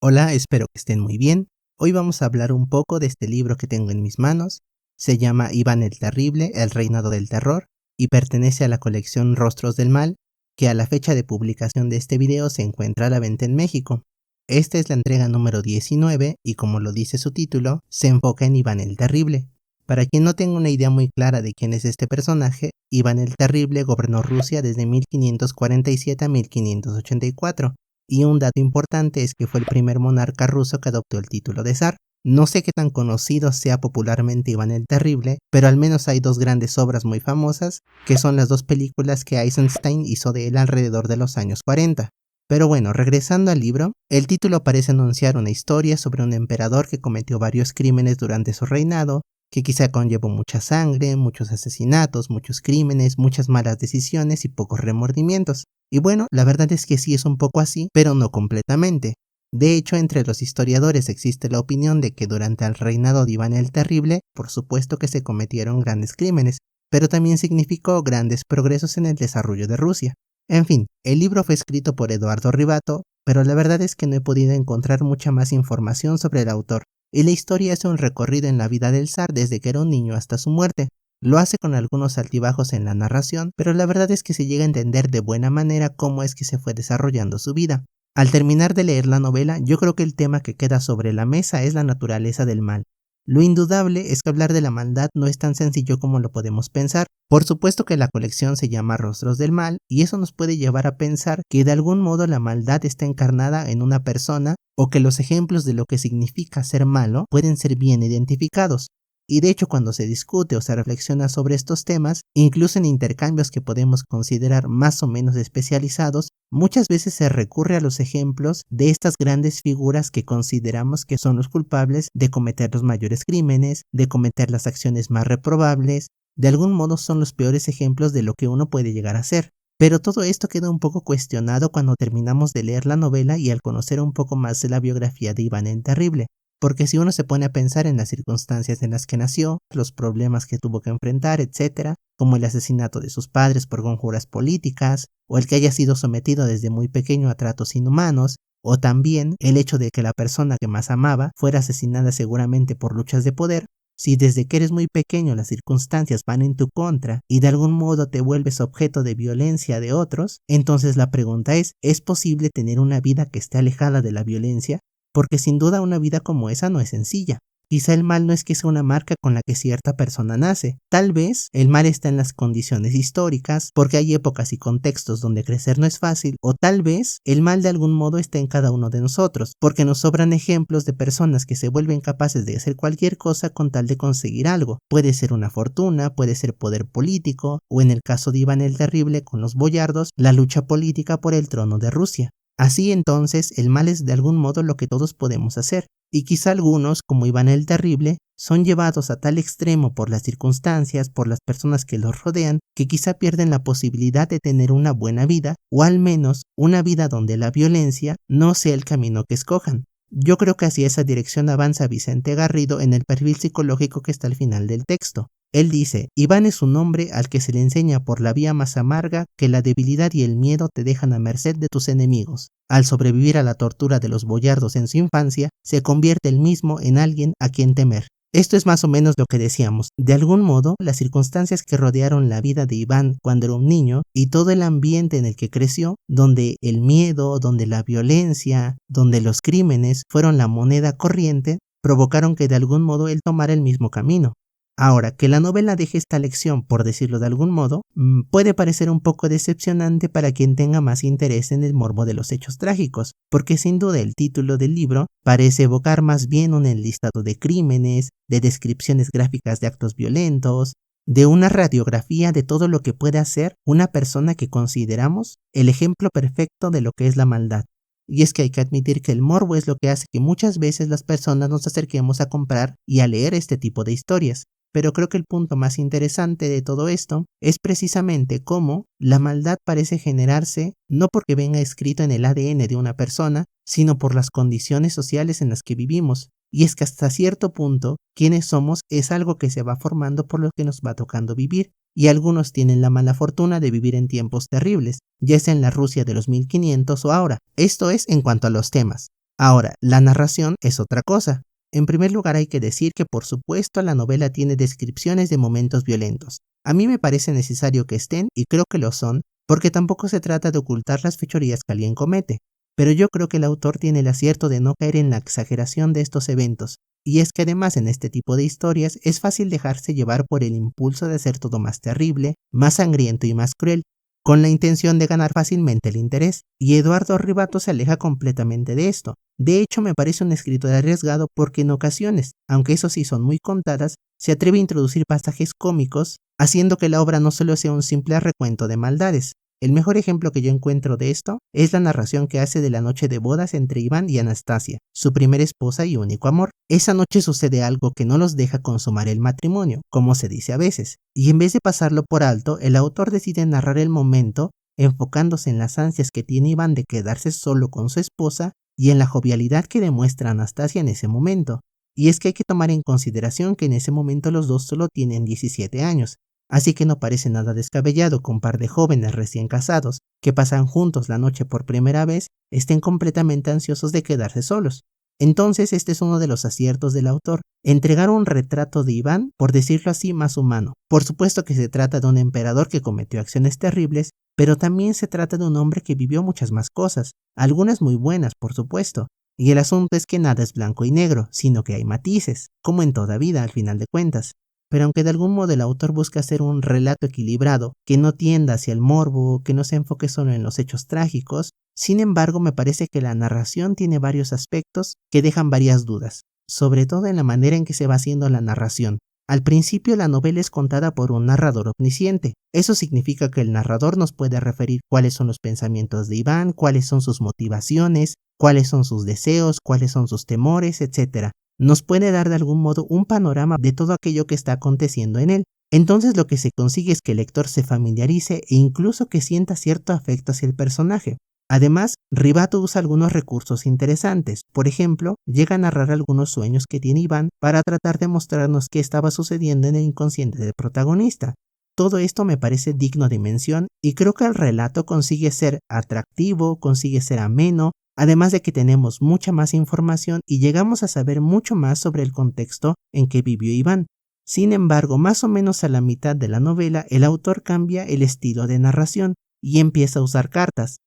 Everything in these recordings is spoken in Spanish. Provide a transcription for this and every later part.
Hola, espero que estén muy bien. Hoy vamos a hablar un poco de este libro que tengo en mis manos. Se llama Iván el Terrible, el Reinado del Terror, y pertenece a la colección Rostros del Mal, que a la fecha de publicación de este video se encuentra a la venta en México. Esta es la entrega número 19 y, como lo dice su título, se enfoca en Iván el Terrible. Para quien no tenga una idea muy clara de quién es este personaje, Iván el Terrible gobernó Rusia desde 1547 a 1584. Y un dato importante es que fue el primer monarca ruso que adoptó el título de zar. No sé qué tan conocido sea popularmente Iván el Terrible, pero al menos hay dos grandes obras muy famosas, que son las dos películas que Eisenstein hizo de él alrededor de los años 40. Pero bueno, regresando al libro, el título parece anunciar una historia sobre un emperador que cometió varios crímenes durante su reinado, que quizá conllevó mucha sangre, muchos asesinatos, muchos crímenes, muchas malas decisiones y pocos remordimientos. Y bueno, la verdad es que sí es un poco así, pero no completamente. De hecho, entre los historiadores existe la opinión de que durante el reinado de Iván el Terrible, por supuesto que se cometieron grandes crímenes, pero también significó grandes progresos en el desarrollo de Rusia. En fin, el libro fue escrito por Eduardo Ribato, pero la verdad es que no he podido encontrar mucha más información sobre el autor, y la historia hace un recorrido en la vida del zar desde que era un niño hasta su muerte. Lo hace con algunos altibajos en la narración, pero la verdad es que se llega a entender de buena manera cómo es que se fue desarrollando su vida. Al terminar de leer la novela, yo creo que el tema que queda sobre la mesa es la naturaleza del mal. Lo indudable es que hablar de la maldad no es tan sencillo como lo podemos pensar. Por supuesto que la colección se llama Rostros del Mal, y eso nos puede llevar a pensar que de algún modo la maldad está encarnada en una persona, o que los ejemplos de lo que significa ser malo pueden ser bien identificados. Y de hecho, cuando se discute o se reflexiona sobre estos temas, incluso en intercambios que podemos considerar más o menos especializados, muchas veces se recurre a los ejemplos de estas grandes figuras que consideramos que son los culpables de cometer los mayores crímenes, de cometer las acciones más reprobables. De algún modo son los peores ejemplos de lo que uno puede llegar a ser. Pero todo esto queda un poco cuestionado cuando terminamos de leer la novela y al conocer un poco más de la biografía de Iván el Terrible. Porque si uno se pone a pensar en las circunstancias en las que nació, los problemas que tuvo que enfrentar, etc., como el asesinato de sus padres por conjuras políticas, o el que haya sido sometido desde muy pequeño a tratos inhumanos, o también el hecho de que la persona que más amaba fuera asesinada seguramente por luchas de poder, si desde que eres muy pequeño las circunstancias van en tu contra y de algún modo te vuelves objeto de violencia de otros, entonces la pregunta ¿es posible tener una vida que esté alejada de la violencia? Porque sin duda una vida como esa no es sencilla. Quizá el mal no es que sea una marca con la que cierta persona nace. Tal vez el mal está en las condiciones históricas, porque hay épocas y contextos donde crecer no es fácil, o tal vez el mal de algún modo está en cada uno de nosotros, porque nos sobran ejemplos de personas que se vuelven capaces de hacer cualquier cosa con tal de conseguir algo. Puede ser una fortuna, puede ser poder político, o en el caso de Iván el Terrible con los boyardos, la lucha política por el trono de Rusia. Así entonces, el mal es de algún modo lo que todos podemos hacer, y quizá algunos, como Iván el Terrible, son llevados a tal extremo por las circunstancias, por las personas que los rodean, que quizá pierden la posibilidad de tener una buena vida, o al menos una vida donde la violencia no sea el camino que escojan. Yo creo que hacia esa dirección avanza Vicente Garrido en el perfil psicológico que está al final del texto. Él dice, Iván es un hombre al que se le enseña por la vía más amarga que la debilidad y el miedo te dejan a merced de tus enemigos. Al sobrevivir a la tortura de los boyardos en su infancia, se convierte él mismo en alguien a quien temer. Esto es más o menos lo que decíamos. De algún modo, las circunstancias que rodearon la vida de Iván cuando era un niño y todo el ambiente en el que creció, donde el miedo, donde la violencia, donde los crímenes fueron la moneda corriente, provocaron que de algún modo él tomara el mismo camino. Ahora, que la novela deje esta lección, por decirlo de algún modo, puede parecer un poco decepcionante para quien tenga más interés en el morbo de los hechos trágicos, porque sin duda el título del libro parece evocar más bien un enlistado de crímenes, de descripciones gráficas de actos violentos, de una radiografía de todo lo que puede hacer una persona que consideramos el ejemplo perfecto de lo que es la maldad. Y es que hay que admitir que el morbo es lo que hace que muchas veces las personas nos acerquemos a comprar y a leer este tipo de historias. Pero creo que el punto más interesante de todo esto es precisamente cómo la maldad parece generarse no porque venga escrito en el ADN de una persona, sino por las condiciones sociales en las que vivimos. Y es que hasta cierto punto, quiénes somos es algo que se va formando por lo que nos va tocando vivir. Y algunos tienen la mala fortuna de vivir en tiempos terribles, ya sea en la Rusia de los 1500 o ahora. Esto es en cuanto a los temas. Ahora, la narración es otra cosa. En primer lugar hay que decir que por supuesto la novela tiene descripciones de momentos violentos. A mí me parece necesario que estén, y creo que lo son, porque tampoco se trata de ocultar las fechorías que alguien comete. Pero yo creo que el autor tiene el acierto de no caer en la exageración de estos eventos, y es que además en este tipo de historias es fácil dejarse llevar por el impulso de hacer todo más terrible, más sangriento y más cruel, con la intención de ganar fácilmente el interés, y Eduardo Ribato se aleja completamente de esto. De hecho, me parece un escritor arriesgado porque en ocasiones, aunque eso sí son muy contadas, se atreve a introducir pasajes cómicos, haciendo que la obra no solo sea un simple recuento de maldades. El mejor ejemplo que yo encuentro de esto es la narración que hace de la noche de bodas entre Iván y Anastasia, su primera esposa y único amor. Esa noche sucede algo que no los deja consumar el matrimonio, como se dice a veces, y en vez de pasarlo por alto, el autor decide narrar el momento enfocándose en las ansias que tiene Iván de quedarse solo con su esposa y en la jovialidad que demuestra Anastasia en ese momento. Y es que hay que tomar en consideración que en ese momento los dos solo tienen 17 años, así que no parece nada descabellado que un par de jóvenes recién casados, que pasan juntos la noche por primera vez, estén completamente ansiosos de quedarse solos. Entonces este es uno de los aciertos del autor, entregar un retrato de Iván, por decirlo así, más humano. Por supuesto que se trata de un emperador que cometió acciones terribles, pero también se trata de un hombre que vivió muchas más cosas, algunas muy buenas, por supuesto. Y el asunto es que nada es blanco y negro, sino que hay matices, como en toda vida al final de cuentas. Pero aunque de algún modo el autor busca hacer un relato equilibrado, que no tienda hacia el morbo, que no se enfoque solo en los hechos trágicos, sin embargo me parece que la narración tiene varios aspectos que dejan varias dudas, sobre todo en la manera en que se va haciendo la narración. Al principio la novela es contada por un narrador omnisciente. Eso significa que el narrador nos puede referir cuáles son los pensamientos de Iván, cuáles son sus motivaciones, cuáles son sus deseos, cuáles son sus temores, etc. Nos puede dar de algún modo un panorama de todo aquello que está aconteciendo en él. Entonces lo que se consigue es que el lector se familiarice e incluso que sienta cierto afecto hacia el personaje. Además, Ribato usa algunos recursos interesantes. Por ejemplo, llega a narrar algunos sueños que tiene Iván para tratar de mostrarnos qué estaba sucediendo en el inconsciente del protagonista. Todo esto me parece digno de mención y creo que el relato consigue ser atractivo, consigue ser ameno, además de que tenemos mucha más información y llegamos a saber mucho más sobre el contexto en que vivió Iván. Sin embargo, más o menos a la mitad de la novela, el autor cambia el estilo de narración y empieza a usar cartas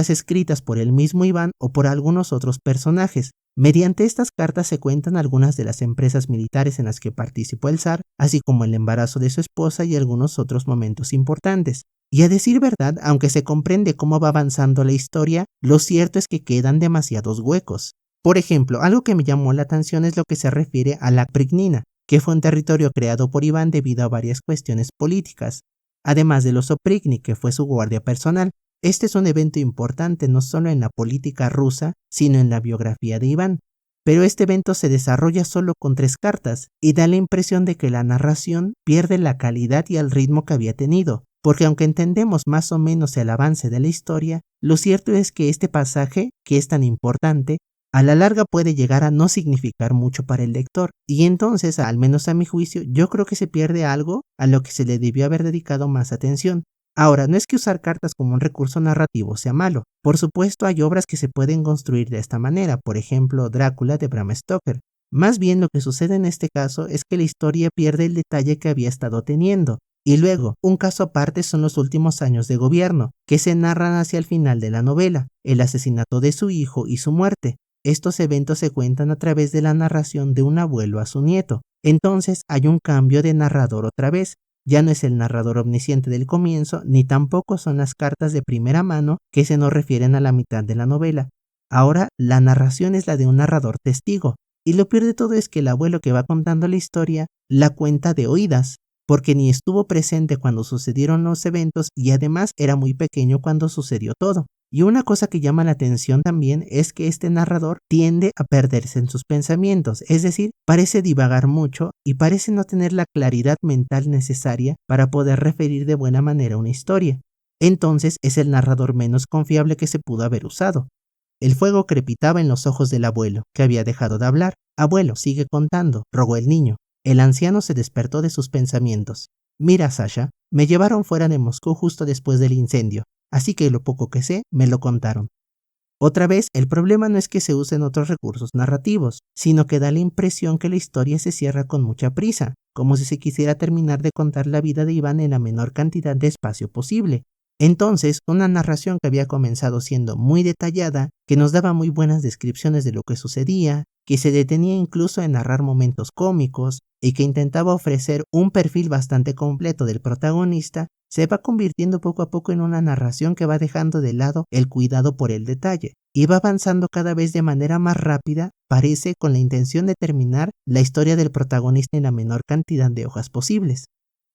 escritas por el mismo Iván o por algunos otros personajes. Mediante estas cartas se cuentan algunas de las empresas militares en las que participó el zar, así como el embarazo de su esposa y algunos otros momentos importantes. Y a decir verdad, aunque se comprende cómo va avanzando la historia, lo cierto es que quedan demasiados huecos. Por ejemplo, algo que me llamó la atención es lo que se refiere a la Prignina, que fue un territorio creado por Iván debido a varias cuestiones políticas, además del oso Prigni, que fue su guardia personal. Este es un evento importante no solo en la política rusa, sino en la biografía de Iván. Pero este evento se desarrolla solo con 3 cartas y da la impresión de que la narración pierde la calidad y el ritmo que había tenido, porque aunque entendemos más o menos el avance de la historia, lo cierto es que este pasaje, que es tan importante, a la larga puede llegar a no significar mucho para el lector, y entonces, al menos a mi juicio, yo creo que se pierde algo a lo que se le debió haber dedicado más atención. Ahora, no es que usar cartas como un recurso narrativo sea malo. Por supuesto, hay obras que se pueden construir de esta manera, por ejemplo, Drácula de Bram Stoker. Más bien lo que sucede en este caso es que la historia pierde el detalle que había estado teniendo. Y luego, un caso aparte son los últimos años de gobierno, que se narran hacia el final de la novela, el asesinato de su hijo y su muerte. Estos eventos se cuentan a través de la narración de un abuelo a su nieto. Entonces hay un cambio de narrador otra vez. Ya no es el narrador omnisciente del comienzo, ni tampoco son las cartas de primera mano que se nos refieren a la mitad de la novela. Ahora la narración es la de un narrador testigo, y lo peor de todo es que el abuelo que va contando la historia la cuenta de oídas, porque ni estuvo presente cuando sucedieron los eventos y además era muy pequeño cuando sucedió todo. Y una cosa que llama la atención también es que este narrador tiende a perderse en sus pensamientos, es decir, parece divagar mucho y parece no tener la claridad mental necesaria para poder referir de buena manera una historia. Entonces es el narrador menos confiable que se pudo haber usado. El fuego crepitaba en los ojos del abuelo, que había dejado de hablar. Abuelo, sigue contando, rogó el niño. El anciano se despertó de sus pensamientos. Mira, Sasha, me llevaron fuera de Moscú justo después del incendio. Así que lo poco que sé, me lo contaron. Otra vez, el problema no es que se usen otros recursos narrativos, sino que da la impresión que la historia se cierra con mucha prisa, como si se quisiera terminar de contar la vida de Iván en la menor cantidad de espacio posible. Entonces, una narración que había comenzado siendo muy detallada, que nos daba muy buenas descripciones de lo que sucedía, que se detenía incluso en narrar momentos cómicos y que intentaba ofrecer un perfil bastante completo del protagonista, se va convirtiendo poco a poco en una narración que va dejando de lado el cuidado por el detalle y va avanzando cada vez de manera más rápida, parece con la intención de terminar la historia del protagonista en la menor cantidad de hojas posibles.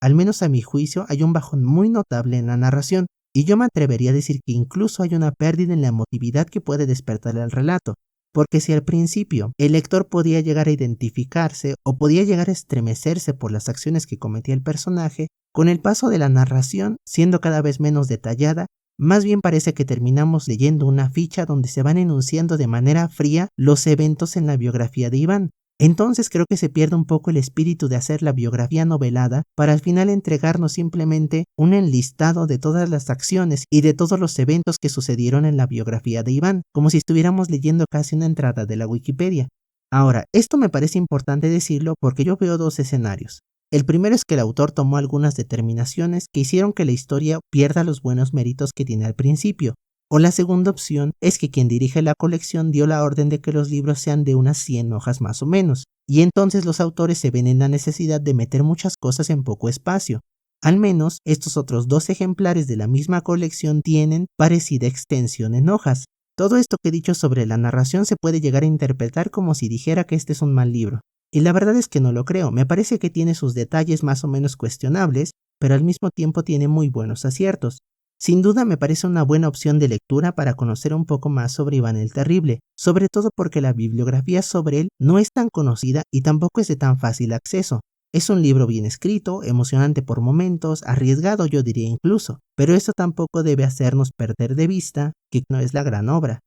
Al menos a mi juicio hay un bajón muy notable en la narración, y yo me atrevería a decir que incluso hay una pérdida en la emotividad que puede despertar el relato, porque si al principio el lector podía llegar a identificarse o podía llegar a estremecerse por las acciones que cometía el personaje, con el paso de la narración, siendo cada vez menos detallada, más bien parece que terminamos leyendo una ficha donde se van enunciando de manera fría los eventos en la biografía de Iván. Entonces creo que se pierde un poco el espíritu de hacer la biografía novelada para al final entregarnos simplemente un enlistado de todas las acciones y de todos los eventos que sucedieron en la biografía de Iván, como si estuviéramos leyendo casi una entrada de la Wikipedia. Ahora, esto me parece importante decirlo porque yo veo dos escenarios. El primero es que el autor tomó algunas determinaciones que hicieron que la historia pierda los buenos méritos que tiene al principio. O la segunda opción es que quien dirige la colección dio la orden de que los libros sean de unas 100 hojas más o menos, y entonces los autores se ven en la necesidad de meter muchas cosas en poco espacio. Al menos estos otros 2 ejemplares de la misma colección tienen parecida extensión en hojas. Todo esto que he dicho sobre la narración se puede llegar a interpretar como si dijera que este es un mal libro. Y la verdad es que no lo creo, me parece que tiene sus detalles más o menos cuestionables, pero al mismo tiempo tiene muy buenos aciertos. Sin duda me parece una buena opción de lectura para conocer un poco más sobre Iván el Terrible, sobre todo porque la bibliografía sobre él no es tan conocida y tampoco es de tan fácil acceso. Es un libro bien escrito, emocionante por momentos, arriesgado yo diría incluso, pero eso tampoco debe hacernos perder de vista que no es la gran obra.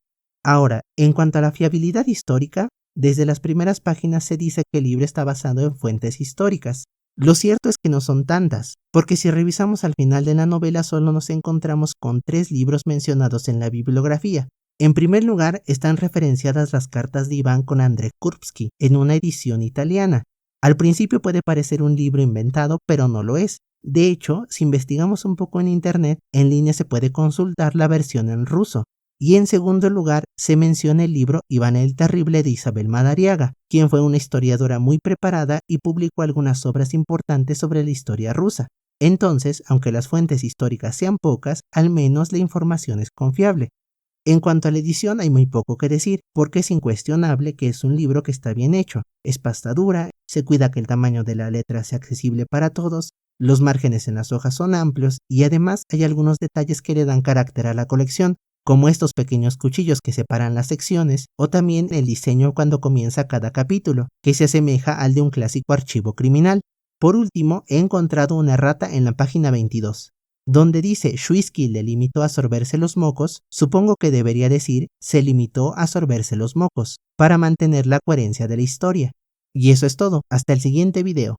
Ahora, en cuanto a la fiabilidad histórica, desde las primeras páginas se dice que el libro está basado en fuentes históricas. Lo cierto es que no son tantas, porque si revisamos al final de la novela solo nos encontramos con 3 libros mencionados en la bibliografía. En primer lugar, están referenciadas las cartas de Iván con Andrzej Kurbski en una edición italiana. Al principio puede parecer un libro inventado, pero no lo es. De hecho, si investigamos un poco en internet, en línea se puede consultar la versión en ruso. Y en segundo lugar, se menciona el libro Iván el Terrible de Isabel Madariaga, quien fue una historiadora muy preparada y publicó algunas obras importantes sobre la historia rusa. Entonces, aunque las fuentes históricas sean pocas, al menos la información es confiable. En cuanto a la edición hay muy poco que decir, porque es incuestionable que es un libro que está bien hecho, es pasta dura, se cuida que el tamaño de la letra sea accesible para todos, los márgenes en las hojas son amplios y además hay algunos detalles que le dan carácter a la colección, como estos pequeños cuchillos que separan las secciones, o también el diseño cuando comienza cada capítulo, que se asemeja al de un clásico archivo criminal. Por último, he encontrado una errata en la página 22, donde dice Shuisky le limitó a sorberse los mocos, supongo que debería decir se limitó a sorberse los mocos, para mantener la coherencia de la historia. Y eso es todo, hasta el siguiente video.